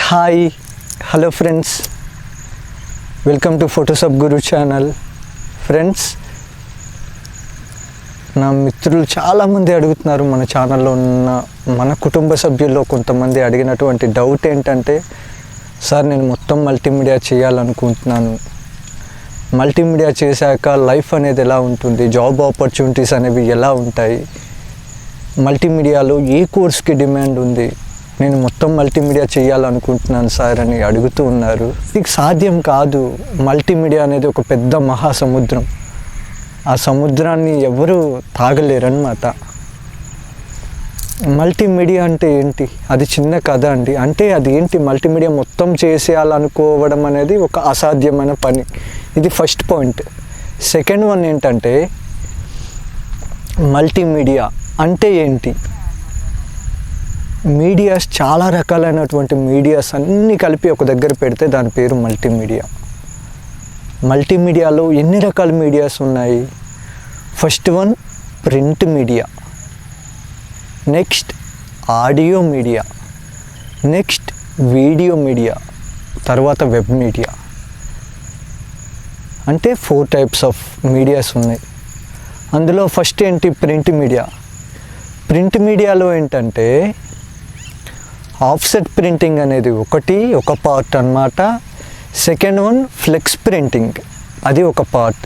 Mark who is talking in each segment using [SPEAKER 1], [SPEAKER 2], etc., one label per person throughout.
[SPEAKER 1] Hi hello friends, welcome to Photoshop Guru channel. Friends, నా మిత్రులు చాలామంది అడుగుతున్నారు, మన ఛానల్లో ఉన్న మన కుటుంబ సభ్యుల్లో కొంతమంది అడిగినటువంటి డౌట్ ఏంటంటే, సార్ నేను మొత్తం మల్టీమీడియా చేయాలనుకుంటున్నాను, మల్టీమీడియా చేశాక లైఫ్ అనేది ఎలా ఉంటుంది, జాబ్ ఆపర్చునిటీస్ అనేవి ఎలా ఉంటాయి, మల్టీమీడియాలో ఏ కోర్స్కి డిమాండ్ ఉంది, నేను మొత్తం మల్టీమీడియా చేయాలనుకుంటున్నాను సార్ అని అడుగుతూ ఉన్నారు. ఇది సాధ్యం కాదు. మల్టీమీడియా అనేది ఒక పెద్ద మహాసముద్రం. ఆ సముద్రాన్ని ఎవరు తాగలేరన్నమాట. మల్టీమీడియా అంటే ఏంటి? అది చిన్న కథ అండి. అంటే అది ఏంటి, మల్టీమీడియా మొత్తం చేసేయాలనుకోవడం అనేది ఒక అసాధ్యమైన పని. ఇది ఫస్ట్ పాయింట్. సెకండ్ వన్ ఏంటంటే, మల్టీమీడియా అంటే ఏంటి? మీడియాస్, చాలా రకాలైనటువంటి మీడియాస్ అన్నీ కలిపి ఒక దగ్గర పెడితే దాని పేరు మల్టీమీడియా. మల్టీమీడియాలో ఎన్ని రకాల మీడియాస్ ఉన్నాయి? First one print media, next audio media, next video media, తర్వాత వెబ్ మీడియా. అంటే 4 టైప్స్ ఆఫ్ మీడియాస్ ఉన్నాయి. అందులో ఫస్ట్ ఏంటి? Print media. ప్రింట్ మీడియాలో ఏంటంటే, ఆఫ్సెట్ ప్రింటింగ్ అనేది ఒక పార్ట్ అన్నమాట. సెకండ్ వన్ ఫ్లెక్స్ ప్రింటింగ్, అది ఒక part.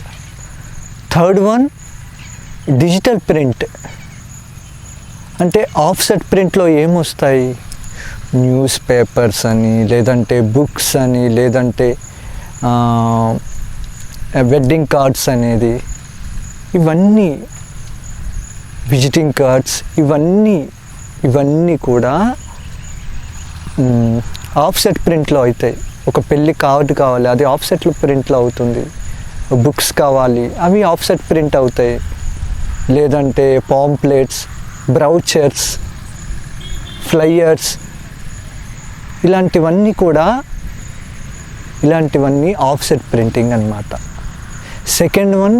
[SPEAKER 1] Third one digital print. అంటే ఆఫ్సెట్ ప్రింట్లో ఏమొస్తాయి? న్యూస్ పేపర్స్ అని, లేదంటే బుక్స్ అని, లేదంటే వెడ్డింగ్ కార్డ్స్ అనేది, ఇవన్నీ విజిటింగ్ కార్డ్స్, ఇవన్నీ కూడా ఆఫ్సెట్ ప్రింట్లో అవుతాయి. ఒక పెళ్ళి కార్డు కావాలి, అది ఆఫ్సెట్లో ప్రింట్లో అవుతుంది. బుక్స్ కావాలి, అవి ఆఫ్సెట్ ప్రింట్ అవుతాయి. లేదంటే పాంప్లెట్స్, బ్రౌచర్స్, ఫ్లైయర్స్, ఇలాంటివన్నీ ఆఫ్సెట్ ప్రింటింగ్ అన్నమాట. సెకండ్ వన్,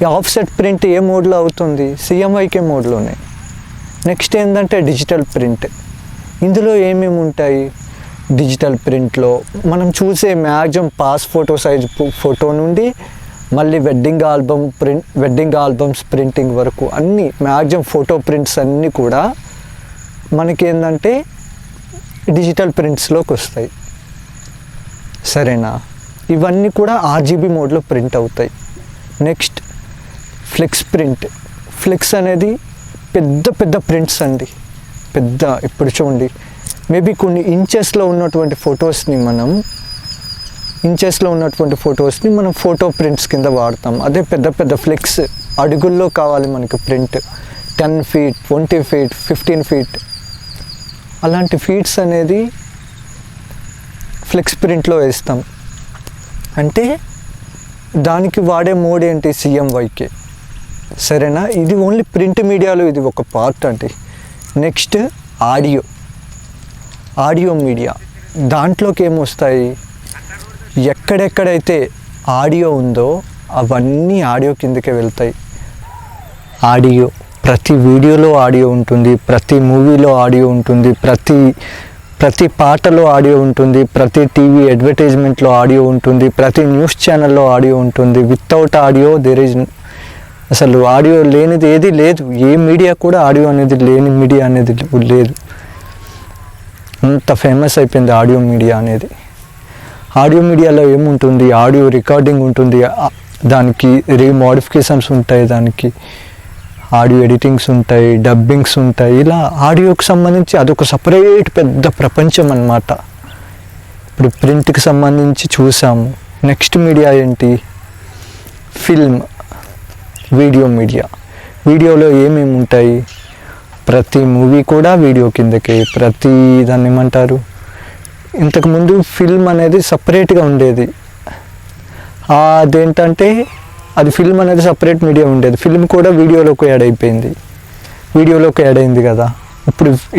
[SPEAKER 1] ఈ ఆఫ్సెట్ ప్రింట్ ఏ మోడ్లో అవుతుంది? సిఎంవైకే మోడ్లోనే. నెక్స్ట్ ఏంటంటే డిజిటల్ ప్రింట్. ఇందులో ఏమేమి ఉంటాయి? డిజిటల్ ప్రింట్లో మనం చూసే maximum pass photo size photo నుండి మళ్ళీ వెడ్డింగ్ ఆల్బమ్స్ ప్రింటింగ్ వరకు అన్నీ మ్యాక్సిమం ఫోటో ప్రింట్స్ అన్నీ కూడా మనకేంటంటే డిజిటల్ ప్రింట్స్లోకి వస్తాయి. సరేనా? ఇవన్నీ కూడా ఆర్జీబీ మోడ్లో ప్రింట్ అవుతాయి. Next flex print. ఫ్లెక్స్ అనేది పెద్ద ప్రింట్స్ అండి. ఇప్పుడు చూడండి, మేబీ కొన్ని ఇంచెస్లో ఉన్నటువంటి ఫొటోస్ని మనం ఫోటో ప్రింట్స్ కింద వాడతాం. అదే పెద్ద ఫ్లెక్స్, అడుగుల్లో కావాలి మనకి ప్రింట్, 10 feet, 20 feet, 15 feet, అలాంటి ఫీట్స్ అనేది ఫ్లెక్స్ ప్రింట్లో వేస్తాం. అంటే దానికి వాడే మోడ్ ఏంటి? సిఎంవైకే. సరేనా? ఇది ఓన్లీ ప్రింట్ మీడియాలో ఇది ఒక పార్ట్ అండి. Next audio media. దాంట్లోకి ఏమొస్తాయి? ఎక్కడెక్కడైతే ఆడియో ఉందో అవన్నీ ఆడియో కిందకే వెళ్తాయి. ఆడియో, ప్రతి వీడియోలో ఆడియో ఉంటుంది, ప్రతి మూవీలో ఆడియో ఉంటుంది, ప్రతి పాటలో ఆడియో ఉంటుంది, ప్రతి టీవీ అడ్వర్టైజ్మెంట్లో ఆడియో ఉంటుంది, ప్రతి న్యూస్ ఛానల్లో ఆడియో ఉంటుంది. వితౌట్ ఆడియో అసలు ఆడియో లేనిది ఏది లేదు. ఏ మీడియా కూడా ఆడియో అనేది లేని మీడియా అనేది లేదు. అంత ఫేమస్ అయిపోయింది ఆడియో మీడియా అనేది. ఆడియో మీడియాలో ఏముంటుంది? ఆడియో రికార్డింగ్ ఉంటుంది, దానికి రీమోడిఫికేషన్స్ ఉంటాయి, దానికి ఆడియో ఎడిటింగ్స్ ఉంటాయి, డబ్బింగ్స్ ఉంటాయి. ఇలా ఆడియోకి సంబంధించి అదొక సపరేట్ పెద్ద ప్రపంచం అన్నమాట. ఇప్పుడు ప్రింట్కి సంబంధించి చూసాము. నెక్స్ట్ మీడియా ఏంటి? Film, video media. వీడియోలో ఏమేమి ఉంటాయి? ప్రతి మూవీ కూడా వీడియో కిందకి, దాన్ని ఏమంటారు? ఇంతకుముందు ఫిల్మ్ అనేది సపరేట్గా ఉండేది. అదేంటంటే అది ఫిల్మ్ అనేది సపరేట్ మీడియా ఉండేది. ఫిల్మ్ కూడా వీడియోలోకి యాడ్ అయింది కదా.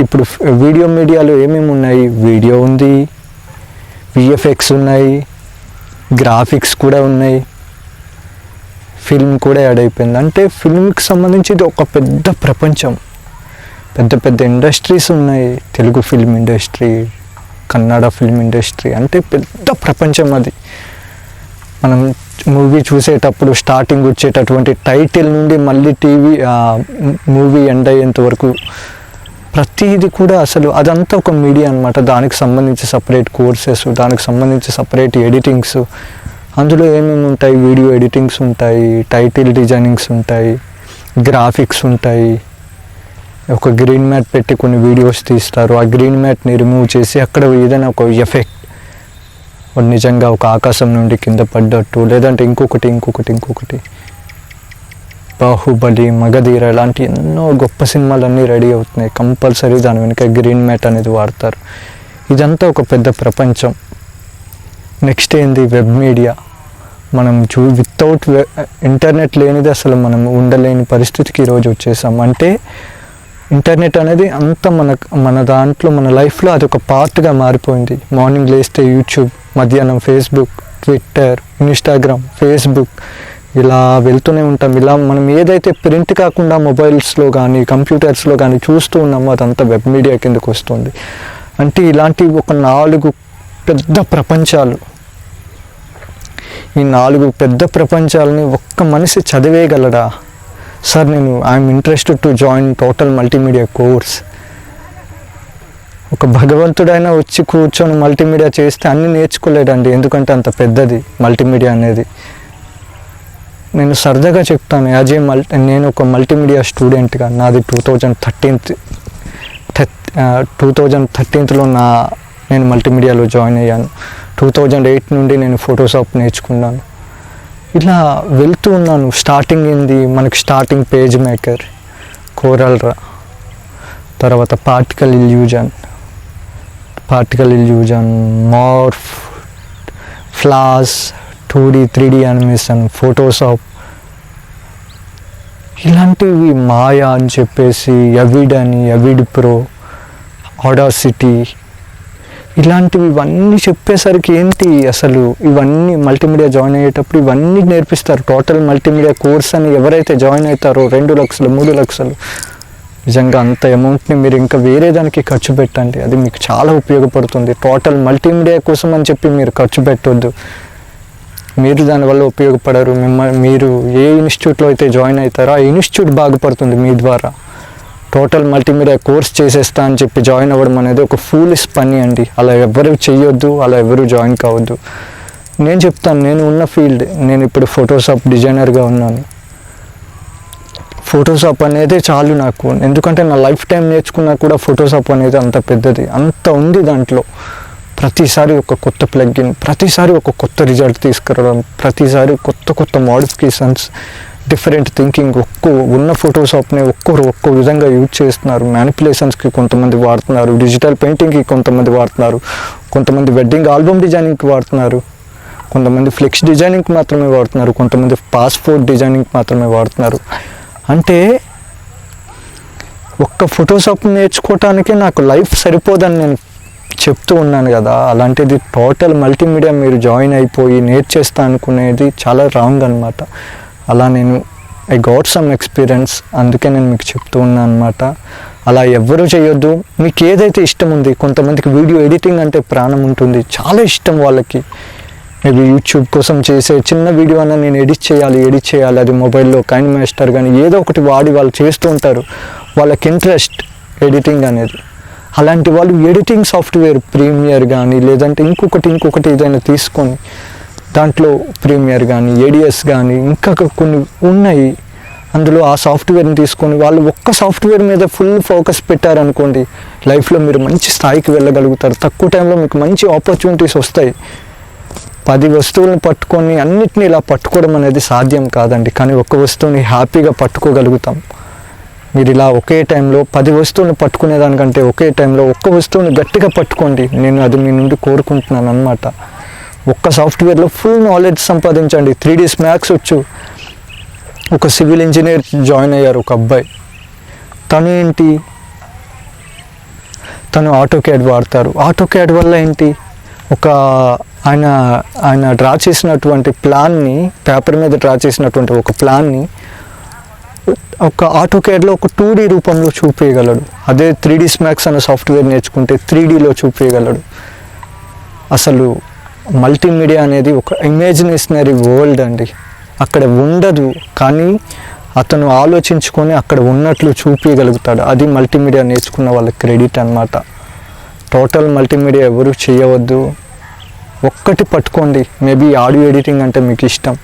[SPEAKER 1] ఇప్పుడు వీడియో మీడియాలో ఏమేమి ఉన్నాయి? వీడియో ఉంది, విఎఫ్ఎక్స్ ఉన్నాయి, గ్రాఫిక్స్ కూడా ఉన్నాయి, ఫిల్మ్ కూడా యాడ్ అయిపోయింది. అంటే ఫిల్మ్కి సంబంధించి ఇది ఒక పెద్ద ప్రపంచం. పెద్ద ఇండస్ట్రీస్ ఉన్నాయి. Telugu film industry, Kannada film industry అంటే పెద్ద ప్రపంచం అది. మనం మూవీ చూసేటప్పుడు స్టార్టింగ్ వచ్చేటటువంటి టైటిల్ నుండి మళ్ళీ మూవీ ఎండ్ అయ్యేంత వరకు ప్రతిదీ కూడా అసలు అదంతా ఒక మీడియా అనమాట. దానికి సంబంధించి సపరేట్ కోర్సెస్, దానికి సంబంధించి సపరేట్ ఎడిటింగ్స్, అందులో ఏమేమి ఉంటాయి, వీడియో ఎడిటింగ్స్ ఉంటాయి, టైటిల్ డిజైనింగ్స్ ఉంటాయి, గ్రాఫిక్స్ ఉంటాయి. ఒక గ్రీన్ మ్యాట్ పెట్టి కొన్ని వీడియోస్ తీస్తారు. ఆ గ్రీన్ మ్యాట్ని రిమూవ్ చేసి అక్కడ ఏదైనా ఒక ఎఫెక్ట్, నిజంగా ఒక ఆకాశం నుండి కింద పడ్డట్టు, లేదంటే ఇంకొకటి బాహుబలి, మగధీర ఇలాంటి ఎన్నో గొప్ప సినిమాలన్నీ రెడీ అవుతున్నాయి. కంపల్సరీ దాని వెనుక గ్రీన్ మ్యాట్ అనేది వాడతారు. ఇదంతా ఒక పెద్ద ప్రపంచం. నెక్స్ట్ ఏంది, వెబ్ మీడియా. మనం వితౌట్ ఇంటర్నెట్ లేనిది అసలు మనం ఉండలేని పరిస్థితికి ఈరోజు వచ్చేసాం. అంటే ఇంటర్నెట్ అనేది అంత మన దాంట్లో, మన లైఫ్లో అది ఒక పార్ట్గా మారిపోయింది. మార్నింగ్ లేస్తే యూట్యూబ్, మధ్యాహ్నం ఫేస్బుక్, ట్విట్టర్, ఇన్స్టాగ్రామ్, ఫేస్బుక్, ఇలా వెళ్తూనే ఉంటాం. ఇలా మనం ఏదైతే ప్రింట్ కాకుండా మొబైల్స్లో కానీ కంప్యూటర్స్లో కానీ చూస్తూ ఉన్నామో అదంతా వెబ్ మీడియా కిందకు వస్తుంది. అంటే ఇలాంటి ఒక 4 పెద్ద ప్రపంచాలు. ఈ 4 పెద్ద ప్రపంచాలని ఒక్క మనిషి చదివేయగలడా? Sir I'm interested to join total multimedia course. ఒక భగవంతుడైనా వచ్చి కూర్చొని మల్టీమీడియా చేస్తే అన్నీ నేర్చుకోలేడండి, ఎందుకంటే అంత పెద్దది మల్టీమీడియా అనేది. నేను సరదాగా చెప్తాను, నేను ఒక మల్టీమీడియా స్టూడెంట్గా, నాది 2013లో నేను మల్టీమీడియాలో జాయిన్ అయ్యాను. 2008 నుండి నేను ఫోటోషాప్ నేర్చుకున్నాను. ఇలా వెళ్తూ ఉన్నాను. స్టార్టింగ్ ఏంది, మనకి స్టార్టింగ్ పేజ్ మేకర్, కోరల్రా, తర్వాత particle illusion, morph, flash, 2D 3D animation, Photoshop, ఇలాంటివి మాయా అని చెప్పేసి, ఎవిడ్ ప్రో, ఆడాసిటీ, ఇవన్నీ చెప్పేసరికి ఏంటి అసలు ఇవన్నీ మల్టీమీడియా జాయిన్ అయ్యేటప్పుడు ఇవన్నీ నేర్పిస్తారు. టోటల్ మల్టీమీడియా కోర్స్ అని ఎవరైతే జాయిన్ అవుతారో 2 లక్షలు 3 లక్షలు, నిజంగా అంత అమౌంట్ని మీరు ఇంకా వేరే దానికి ఖర్చు పెట్టండి, అది మీకు చాలా ఉపయోగపడుతుంది. టోటల్ మల్టీమీడియా కోసం అని చెప్పి మీరు ఖర్చు పెట్టొద్దు, మీరు దానివల్ల ఉపయోగపడరు. మీరు ఏ ఇన్స్టిట్యూట్లో అయితే జాయిన్ అవుతారో ఆ ఇన్స్టిట్యూట్ బాగుపడుతుంది మీ ద్వారా. టోటల్ మల్టీమీడియా కోర్స్ చేసేస్తా అని చెప్పి జాయిన్ అవ్వడం అనేది ఒక ఫూలిష్ పని అండి. అలా ఎవరు చెయ్యొద్దు, అలా ఎవరు జాయిన్ కావద్దు. నేను చెప్తాను, నేను ఉన్న ఫీల్డ్, నేను ఇప్పుడు ఫోటోషాప్ డిజైనర్గా ఉన్నాను. ఫోటోషాప్ అనేది చాలు నాకు, ఎందుకంటే నా లైఫ్ టైం నేర్చుకున్నా కూడా ఫోటోషాప్ అనేది అంత పెద్దది, అంత ఉంది దాంట్లో. ప్రతిసారి ఒక కొత్త ప్లగ్ఇన్, ప్రతిసారి ఒక కొత్త రిజల్ట్ తీసుకురావడం, ప్రతిసారి కొత్త మోడిఫికేషన్స్, డిఫరెంట్ థింకింగ్. ఉన్న ఫోటోషాప్ని ఒక్కో విధంగా యూజ్ చేస్తున్నారు. మ్యానిపులేషన్స్కి కొంతమంది వాడుతున్నారు, డిజిటల్ పెయింటింగ్కి కొంతమంది వాడుతున్నారు, కొంతమంది వెడ్డింగ్ ఆల్బమ్ డిజైనింగ్కి వాడుతున్నారు, కొంతమంది ఫ్లెక్స్ డిజైనింగ్కి మాత్రమే వాడుతున్నారు, కొంతమంది పాస్పోర్ట్ డిజైనింగ్కి మాత్రమే వాడుతున్నారు. అంటే ఒక్క ఫోటోషాప్ నేర్చుకోవటానికే నాకు లైఫ్ సరిపోదని నేను చెప్తూ ఉన్నాను కదా. అలాంటిది టోటల్ మల్టీమీడియా మీరు జాయిన్ అయిపోయి నేర్చేస్తా అనుకునేది చాలా రాంగ్ అనమాట. అలా ఐ గాట్ సమ్ ఎక్స్పీరియన్స్, అందుకే నేను మీకు చెప్తూ ఉన్నాను అనమాట. అలా ఎవ్వరూ చేయొద్దు. మీకు ఏదైతే ఇష్టం ఉంది, కొంతమందికి వీడియో ఎడిటింగ్ అంటే ప్రాణం ఉంటుంది, చాలా ఇష్టం వాళ్ళకి. మేబీ యూట్యూబ్ కోసం చేసే చిన్న వీడియో అన్న నేను ఎడిట్ చేయాలి, అది మొబైల్లో కైన్ మాస్టర్ కానీ ఏదో ఒకటి వాడి వాళ్ళు చేస్తూ ఉంటారు. వాళ్ళకి ఇంట్రెస్ట్ ఎడిటింగ్ అనేది. అలాంటి వాళ్ళు ఎడిటింగ్ సాఫ్ట్వేర్ ప్రీమియర్ కానీ, లేదంటే ఇంకొకటి ఏదైనా తీసుకొని దాంట్లో ప్రీమియర్ కానీ, ఏడిఎస్ కానీ, ఇంకా కొన్ని ఉన్నాయి, అందులో ఆ సాఫ్ట్వేర్ని తీసుకొని వాళ్ళు ఒక్క సాఫ్ట్వేర్ మీద ఫుల్ ఫోకస్ పెట్టారనుకోండి, లైఫ్లో మీరు మంచి స్థాయికి వెళ్ళగలుగుతారు. తక్కువ టైంలో మీకు మంచి ఆపర్చునిటీస్ వస్తాయి. 10 వస్తువులను పట్టుకొని అన్నిటినీ ఇలా పట్టుకోవడం అనేది సాధ్యం కాదండి, కానీ ఒక్క వస్తువుని హ్యాపీగా పట్టుకోగలుగుతాం. మీరు ఇలా ఒకే టైంలో 10 వస్తువులను పట్టుకునేదానికంటే ఒకే టైంలో ఒక్క వస్తువుని గట్టిగా పట్టుకోండి. నేను అది మీ నుండి కోరుకుంటున్నాను అన్నమాట. ఒక్క సాఫ్ట్వేర్లో ఫుల్ నాలెడ్జ్ సంపాదించండి. 3D మ్యాథ్స్ వచ్చు. ఒక సివిల్ ఇంజనీర్ జాయిన్ అయ్యారు ఒక అబ్బాయి. తను ఆటోక్యాడ్ వాడతారు. ఆటోక్యాడ్ వల్ల ఏంటి, ఆయన డ్రా చేసినటువంటి ప్లాన్ని, పేపర్ మీద డ్రా చేసినటువంటి ఒక ప్లాన్ని ఒక ఆటోక్యాడ్లో ఒక 2D రూపంలో చూపించగలడు. అదే 3D మ్యాథ్స్ అనే సాఫ్ట్వేర్ నేర్చుకుంటే 3Dలో చూపించగలడు. అసలు మల్టీమీడియా అనేది ఒక ఇమాజినేషనరీ వరల్డ్ అండి. అక్కడ ఉండదు కానీ అతను ఆలోచించుకొని అక్కడ ఉన్నట్లు చూపించగలుగుతాడు. అది మల్టీమీడియా నేర్చుకున్న వాళ్ళ క్రెడిట్ అన్నమాట. టోటల్ మల్టీమీడియా ఎవరు చేయవద్దు, ఒక్కటి పట్టుకోండి. మేబీ ఆడియో ఎడిటింగ్ అంటే మీకు ఇష్టం,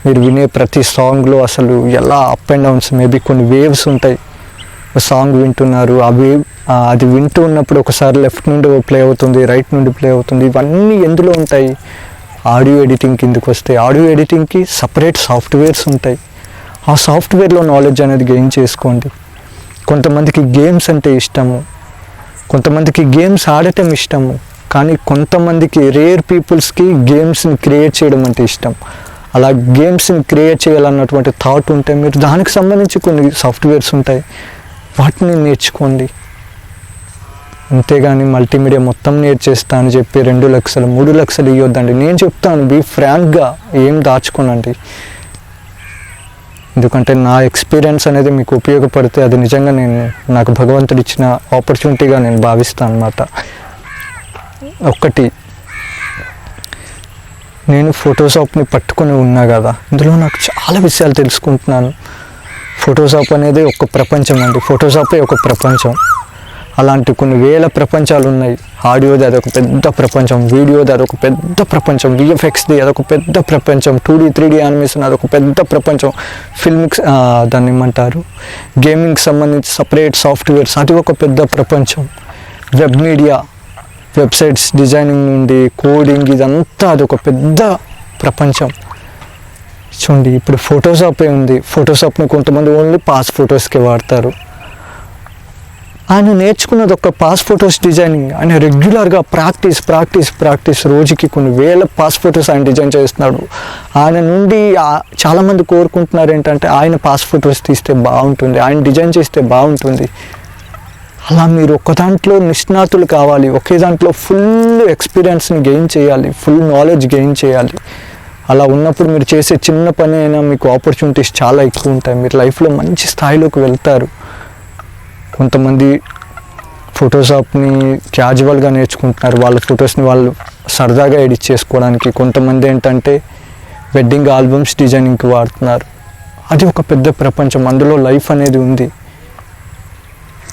[SPEAKER 1] మీరు వినే ప్రతి సాంగ్లో అసలు ఎలా అప్ అండ్ డౌన్స్, మేబీ కొన్ని వేవ్స్ ఉంటాయి. సాంగ్ వింటున్నారు, ఆ వేవ్ అది వింటూ ఉన్నప్పుడు ఒకసారి లెఫ్ట్ నుండి ప్లే అవుతుంది, రైట్ నుండి ప్లే అవుతుంది. ఇవన్నీ ఎందులో ఉంటాయి? ఆడియో ఎడిటింగ్ కిందకు వస్తే ఆడియో ఎడిటింగ్కి సపరేట్ సాఫ్ట్వేర్స్ ఉంటాయి. ఆ సాఫ్ట్వేర్లో నాలెడ్జ్ అనేది గెయిన్ చేసుకోండి. కొంతమందికి గేమ్స్ అంటే ఇష్టము, కొంతమందికి గేమ్స్ ఆడటం ఇష్టము, కానీ కొంతమందికి రేర్ పీపుల్స్కి గేమ్స్ని క్రియేట్ చేయడం అంటే ఇష్టం. అలా గేమ్స్ని క్రియేట్ చేయాలన్నటువంటి థాట్ ఉంటే మీరు దానికి సంబంధించి కొన్ని సాఫ్ట్వేర్స్ ఉంటాయి, వాటిని నేర్చుకోండి. అంతేగాని మల్టీమీడియా మొత్తం నేర్చేస్తా అని చెప్పి 2 లక్షలు 3 లక్షలు ఇవ్వద్దండి. నేను చెప్తాను, బీ ఫ్రాంక్గా, ఏం దాచుకోనండి. ఎందుకంటే నా ఎక్స్పీరియన్స్ అనేది మీకు ఉపయోగపడితే అది నిజంగా నాకు భగవంతుడు ఇచ్చిన ఆపర్చునిటీగా నేను భావిస్తాను అన్నమాట. ఒక్కటి, నేను ఫోటోషాప్ని పట్టుకొని ఉన్నా కదా, ఇందులో నాకు చాలా విషయాలు తెలుసుకుంటున్నాను. ఫోటోషాప్ అనేది ఒక ప్రపంచం అండి, ఫోటోషాపే ఒక ప్రపంచం. అలాంటి కొన్ని వేల ప్రపంచాలు ఉన్నాయి. ఆడియోది అదొక పెద్ద ప్రపంచం, వీడియోది అదొక పెద్ద ప్రపంచం, విఎఫ్ఎక్స్ది అదొక పెద్ద ప్రపంచం, 2D 3D యానిమేషన్ అదొక పెద్ద ప్రపంచం, ఫిల్మిక్స్ దాన్ని ఏమంటారు, గేమింగ్కి సంబంధించి సపరేట్ సాఫ్ట్వేర్స్, అది ఒక పెద్ద ప్రపంచం. వెబ్ మీడియా, వెబ్సైట్స్ డిజైనింగ్ నుండి కోడింగ్, ఇదంతా అదొక పెద్ద ప్రపంచం. చూడండి, ఇప్పుడు ఫోటోషాపే ఉంది. ఫోటోషాప్ని కొంతమంది ఓన్లీ పాస్ ఫొటోస్కి వాడతారు. ఆయన నేర్చుకున్నది ఒక పాస్ ఫొటోస్ డిజైనింగ్. ఆయన రెగ్యులర్గా ప్రాక్టీస్ రోజుకి కొన్ని వేల పాస్ ఫొటోస్ ఆయన డిజైన్ చేస్తున్నాడు. ఆయన నుండి చాలామంది కోరుకుంటున్నారు ఏంటంటే ఆయన పాస్ ఫొటోస్ తీస్తే బాగుంటుంది, ఆయన డిజైన్ చేస్తే బాగుంటుంది. అలా మీరు ఒక దాంట్లో నిష్ణాతులు కావాలి, ఒకే దాంట్లో ఫుల్ ఎక్స్పీరియన్స్ని గెయిన్ చేయాలి, ఫుల్ నాలెడ్జ్ గెయిన్ చేయాలి. అలా ఉన్నప్పుడు మీరు చేసే చిన్న పని అయినా మీకు ఆపర్చునిటీస్ చాలా ఎక్కువ ఉంటాయి, మీరు లైఫ్లో మంచి స్థాయిలోకి వెళ్తారు. కొంతమంది ఫోటోషాప్ని క్యాజువల్గా నేర్చుకుంటున్నారు, వాళ్ళ ఫొటోస్ని వాళ్ళు సరదాగా ఎడిట్ చేసుకోవడానికి. కొంతమంది ఏంటంటే వెడ్డింగ్ ఆల్బమ్స్ డిజైనింగ్కి వాడుతున్నారు. అది ఒక పెద్ద ప్రపంచం, అందులో లైఫ్ అనేది ఉంది.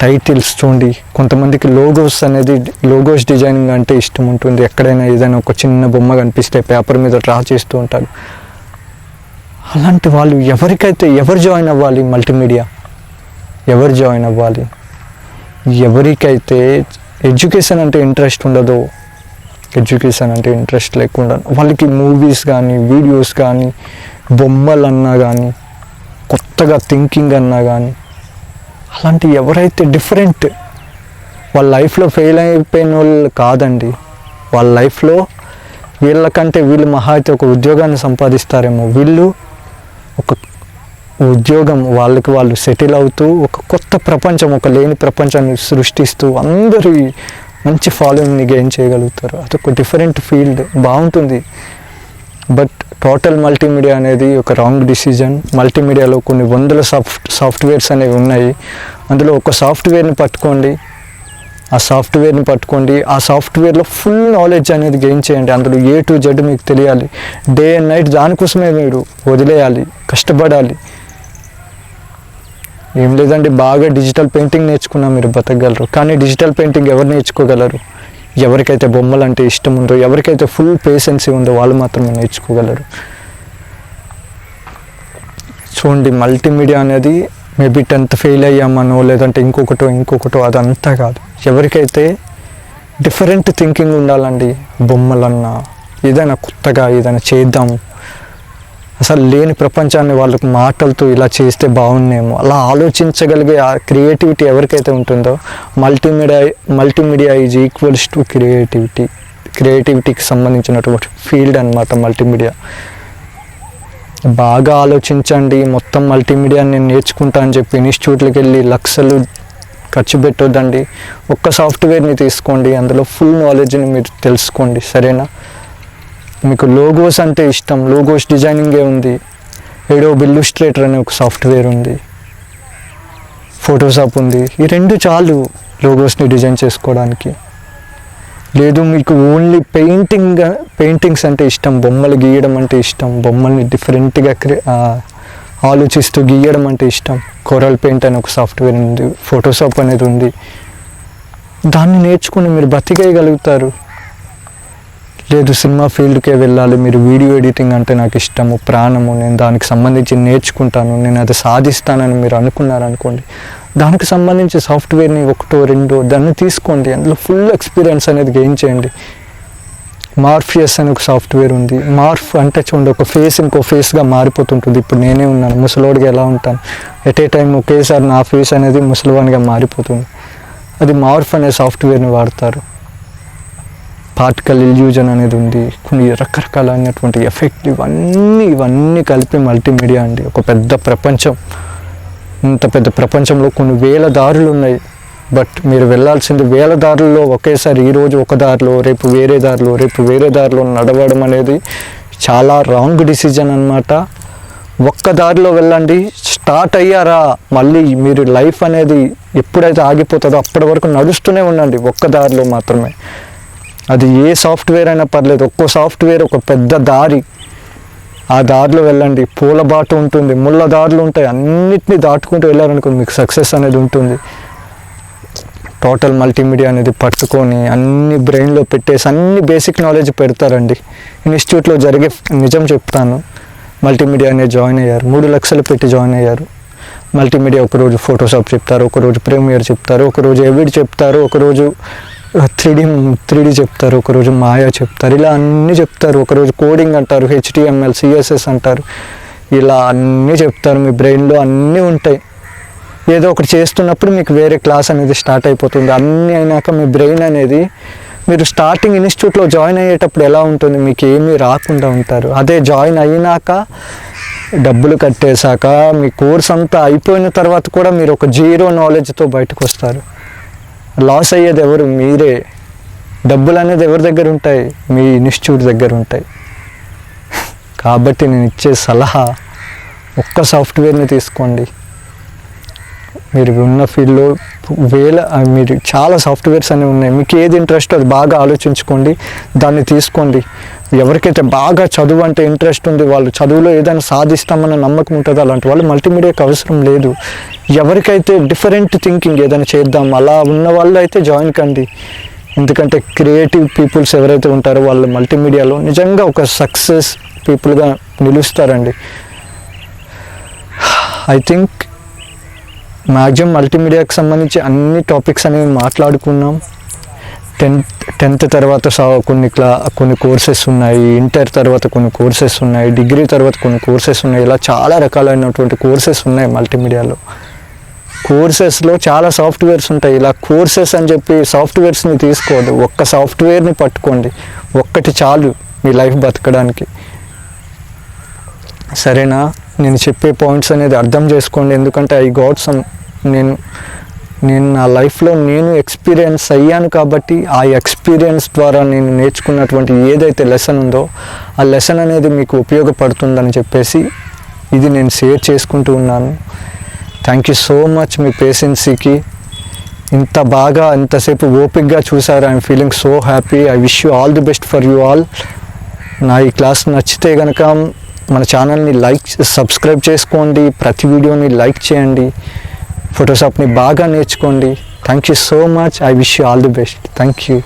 [SPEAKER 1] టైటిల్స్ చూడండి, కొంతమందికి లోగోస్ డిజైనింగ్ అంటే ఇష్టం ఉంటుంది. ఎక్కడైనా ఏదైనా ఒక చిన్న బొమ్మ కనిపిస్తే పేపర్ మీద డ్రా చేస్తూ ఉంటారు. అలాంటి వాళ్ళు ఎవరు జాయిన్ అవ్వాలి మల్టీమీడియా? ఎవరు జాయిన్ అవ్వాలి? ఎవరికైతే ఎడ్యుకేషన్ అంటే ఇంట్రెస్ట్ ఉండదో, ఎడ్యుకేషన్ అంటే ఇంట్రెస్ట్ లేకుండా వాళ్ళకి మూవీస్ కానీ వీడియోస్ కానీ బొమ్మలు అన్నా కానీ కొత్తగా థింకింగ్ అన్నా కానీ, అలాంటి ఎవరైతే డిఫరెంట్, వాళ్ళ లైఫ్లో ఫెయిల్ అయిపోయిన వాళ్ళు కాదండి, వాళ్ళ లైఫ్లో వీళ్ళకంటే వీళ్ళు మహా అయితే ఒక ఉద్యోగాన్ని సంపాదిస్తారేమో, వీళ్ళు ఒక ఉద్యోగం వాళ్ళకి వాళ్ళు సెటిల్ అవుతూ ఒక కొత్త ప్రపంచం, ఒక లేని ప్రపంచాన్ని సృష్టిస్తూ అందరి మంచి ఫాలోయింగ్ని గెయిన్ చేయగలుగుతారు. అదొక డిఫరెంట్ ఫీల్డ్, బాగుంటుంది. బట్ టోటల్ మల్టీమీడియా అనేది ఒక రాంగ్ డిసిజన్. మల్టీమీడియాలో కొన్ని వందల సాఫ్ట్వేర్స్ అనేవి ఉన్నాయి. అందులో ఒక సాఫ్ట్వేర్ని పట్టుకోండి, ఆ సాఫ్ట్వేర్లో ఫుల్ నాలెడ్జ్ అనేది గెయిన్ చేయండి. అందులో A to Z మీకు తెలియాలి. డే అండ్ నైట్ దానికోసమే మీరు వదిలేయాలి, కష్టపడాలి. ఏం లేదండి, బాగా డిజిటల్ పెయింటింగ్ నేర్చుకున్నా మీరు బతకగలరు, కానీ డిజిటల్ పెయింటింగ్ ఎవరు నేర్చుకోగలరు? ఎవరికైతే బొమ్మలు అంటే ఇష్టం ఉందో, ఎవరికైతే ఫుల్ పేషెన్సీ ఉందో వాళ్ళు మాత్రమే నేర్చుకోగలరు. చూడండి, మల్టీమీడియా అనేది మేబీ 10th ఫెయిల్ అయ్యామనో లేదంటే ఇంకొకటో అదంతా కాదు. ఎవరికైతే డిఫరెంట్ థింకింగ్ ఉండాలండి, బొమ్మలన్నా ఏదైనా కొత్తగా ఏదైనా చేద్దాము, అసలు లేని ప్రపంచాన్ని వాళ్ళకి మాటలతో ఇలా చేస్తే బాగుండేమో అలా ఆలోచించగలిగే ఆ క్రియేటివిటీ ఎవరికైతే ఉంటుందో, మల్టీమీడియా ఈజ్ ఈక్వల్స్ టు క్రియేటివిటీకి సంబంధించినటువంటి ఫీల్డ్ అన్నమాట మల్టీమీడియా. బాగా ఆలోచించండి. మొత్తం మల్టీమీడియా నేను నేర్చుకుంటా అని చెప్పి ఇన్స్టిట్యూట్లకు వెళ్ళి లక్షలు ఖర్చు పెట్టొద్దండి. ఒక్క సాఫ్ట్వేర్ని తీసుకోండి, అందులో ఫుల్ నాలెడ్జ్ని మీరు తెలుసుకోండి, సరేనా? మీకు లోగోస్ అంటే ఇష్టం, లోగోస్ డిజైనింగే ఉంది, అడోబ్ ఇల్లుస్ట్రేటర్ అనే ఒక సాఫ్ట్వేర్ ఉంది, ఫోటోషాప్ ఉంది. ఈ 2 చాలు లోగోస్ని డిజైన్ చేసుకోవడానికి. లేదు మీకు ఓన్లీ పెయింటింగ్స్ అంటే ఇష్టం, బొమ్మలు గీయడం అంటే ఇష్టం, బొమ్మల్ని డిఫరెంట్గా ఆలోచిస్తూ గీయడం అంటే ఇష్టం, కోరల్ పెయింట్ అనే ఒక సాఫ్ట్వేర్ ఉంది, ఫోటోషాప్ అనేది ఉంది, దాన్ని నేర్చుకుని మీరు బతికేయగలుగుతారు. లేదు సినిమా ఫీల్డ్కే వెళ్ళాలి, మీరు వీడియో ఎడిటింగ్ అంటే నాకు ఇష్టము, ప్రాణము, నేను దానికి సంబంధించి నేర్చుకుంటాను, నేను అది సాధిస్తానని మీరు అనుకున్నారనుకోండి, దానికి సంబంధించి సాఫ్ట్వేర్ని ఒకటో రెండో దాన్ని తీసుకోండి, అందులో ఫుల్ ఎక్స్పీరియన్స్ అనేది గెయిన్ చేయండి. మార్ఫియస్ అనే ఒక సాఫ్ట్వేర్ ఉంది. మార్ఫ్ అంటే చూడండి, ఒక ఫేస్ ఇంకో ఫేస్గా మారిపోతుంటుంది. ఇప్పుడు నేనే ఉన్నాను, ముసలోడిగా ఎలా ఉంటాను, ఎట్ ఏ టైం ఒకేసారి నా ఫేస్ అనేది ముసలివానిగా మారిపోతుంది. అది మార్ఫ్ అనే సాఫ్ట్వేర్ని వాడతారు. పార్టికల్ ఇల్యూజన్ అనేది ఉంది, కొన్ని రకరకాలైనటువంటి ఎఫెక్ట్, ఇవన్నీ కలిపి మల్టీమీడియా అండి. ఒక పెద్ద ప్రపంచం. ఇంత పెద్ద ప్రపంచంలో కొన్ని వేల దారులు ఉన్నాయి, బట్ మీరు వెళ్ళాల్సింది వేల దారుల్లో ఒకేసారి ఈరోజు ఒక దారిలో, రేపు వేరే దారిలో, రేపు వేరే దారిలో నడవడం అనేది చాలా రాంగ్ డిసిజన్ అన్నమాట. ఒక్క దారిలో వెళ్ళండి, స్టార్ట్ అయ్యారా మళ్ళీ మీరు లైఫ్ అనేది ఎప్పుడైతే ఆగిపోతుందో అప్పటి వరకు నడుస్తూనే ఉండండి, ఒక్క దారిలో మాత్రమే. అది ఏ సాఫ్ట్వేర్ అయినా పర్లేదు, ఒక్కో సాఫ్ట్వేర్ ఒక పెద్ద దారి, ఆ దారిలో వెళ్ళండి. పూల బాట ఉంటుంది, ముళ్ళ దారులు ఉంటాయి, అన్నిటినీ దాటుకుంటూ వెళ్ళారనుకోండి మీకు సక్సెస్ అనేది ఉంటుంది. టోటల్ మల్టీమీడియా అనేది పట్టుకొని అన్ని బ్రెయిన్లో పెట్టేసి అన్ని బేసిక్ నాలెడ్జ్ పెడతారండి. ఇన్స్టిట్యూట్లో జరిగే నిజం చెప్తాను, మల్టీమీడియా అనేది జాయిన్ అయ్యారు, 3 లక్షలు పెట్టి జాయిన్ అయ్యారు. మల్టీమీడియా ఒకరోజు ఫోటోషాప్ చెప్తారు, ఒకరోజు ప్రీమియర్ చెప్తారు, ఒకరోజు ఎవిడ్ చెప్తారు, ఒకరోజు 3D చెప్తారు, ఒకరోజు మాయా చెప్తారు, ఇలా అన్నీ చెప్తారు. ఒకరోజు కోడింగ్ అంటారు, HTML CSS అంటారు, ఇలా అన్నీ చెప్తారు. మీ బ్రెయిన్లో అన్నీ ఉంటాయి. ఏదో ఒకటి చేస్తున్నప్పుడు మీకు వేరే క్లాస్ అనేది స్టార్ట్ అయిపోతుంది. అన్నీ అయినాక మీ బ్రెయిన్ అనేది, మీరు స్టార్టింగ్ ఇన్స్టిట్యూట్లో జాయిన్ అయ్యేటప్పుడు ఎలా ఉంటుంది, మీకు ఏమీ రాకుండా ఉంటారు. అదే జాయిన్ అయినాక, డబ్బులు కట్టేశాక, మీ కోర్స్ అంతా అయిపోయిన తర్వాత కూడా మీరు ఒక జీరో నాలెడ్జ్తో బయటకు వస్తారు. లాస్ అయ్యేది ఎవరు? మీరే. డబ్బులు అనేది ఎవరి దగ్గర ఉంటాయి? మీ ఇన్స్టిట్యూట్ దగ్గర ఉంటాయి. కాబట్టి నేను ఇచ్చే సలహా, ఒక్క సాఫ్ట్వేర్ని తీసుకోండి. మీరు ఉన్న ఫీల్డ్లో మీరు చాలా సాఫ్ట్వేర్స్ అనేవి ఉన్నాయి, మీకు ఏది ఇంట్రెస్ట్ అది బాగా ఆలోచించుకోండి, దాన్ని తీసుకోండి. ఎవరికైతే బాగా చదువు అంటే ఇంట్రెస్ట్ ఉంది, వాళ్ళు చదువులో ఏదైనా సాధిస్తామన్న నమ్మకం ఉంటుందో అలాంటి వాళ్ళు మల్టీమీడియాకి అవసరం లేదు. ఎవరికైతే డిఫరెంట్ థింకింగ్ ఏదైనా చేద్దాం అలా ఉన్న వాళ్ళు అయితే జాయిన్ కండి. ఎందుకంటే క్రియేటివ్ పీపుల్స్ ఎవరైతే ఉంటారో వాళ్ళు మల్టీమీడియాలో నిజంగా ఒక సక్సెస్ పీపుల్గా నిలుస్తారండి. ఐ థింక్ మ్యాక్సిమం మల్టీమీడియాకి సంబంధించి అన్ని టాపిక్స్ అనేవి మాట్లాడుకున్నాం. 10th తర్వాత కొన్ని కోర్సెస్ ఉన్నాయి, ఇంటర్ తర్వాత కొన్ని కోర్సెస్ ఉన్నాయి, డిగ్రీ తర్వాత కొన్ని కోర్సెస్ ఉన్నాయి, ఇలా చాలా రకాలైనటువంటి కోర్సెస్ ఉన్నాయి మల్టీమీడియాలో. కోర్సెస్లో చాలా సాఫ్ట్వేర్స్ ఉంటాయి. ఇలా కోర్సెస్ అని చెప్పి సాఫ్ట్వేర్స్ని తీసుకోవద్దు, ఒక్క సాఫ్ట్వేర్ని పట్టుకోండి, ఒక్కటి చాలు మీ లైఫ్ బతకడానికి. సరేనా? నేను చెప్పే పాయింట్స్ అనేది అర్థం చేసుకోండి, ఎందుకంటే ఐ గాట్ సమ్ నేను నా లైఫ్లో నేను ఎక్స్పీరియన్స్ అయ్యాను కాబట్టి ఆ ఎక్స్పీరియన్స్ ద్వారా నేను నేర్చుకున్నటువంటి ఏదైతే లెసన్ ఉందో ఆ లెసన్ అనేది మీకు ఉపయోగపడుతుందని చెప్పేసి ఇది నేను షేర్ చేసుకుంటూ ఉన్నాను. థ్యాంక్ యూ సో మచ్ మీ పేషెన్సీకి. ఇంతసేపు ఓపిక్గా చూసారు. I'm feeling so happy. I wish you all the best for you all. నా ఈ క్లాస్ నచ్చితే కనుక మన ఛానల్ని సబ్స్క్రైబ్ చేసుకోండి, ప్రతి వీడియోని లైక్ చేయండి, ఫోటోషాప్ని బాగా నేర్చుకోండి. Thank you so much. I wish you all the best. Thank you.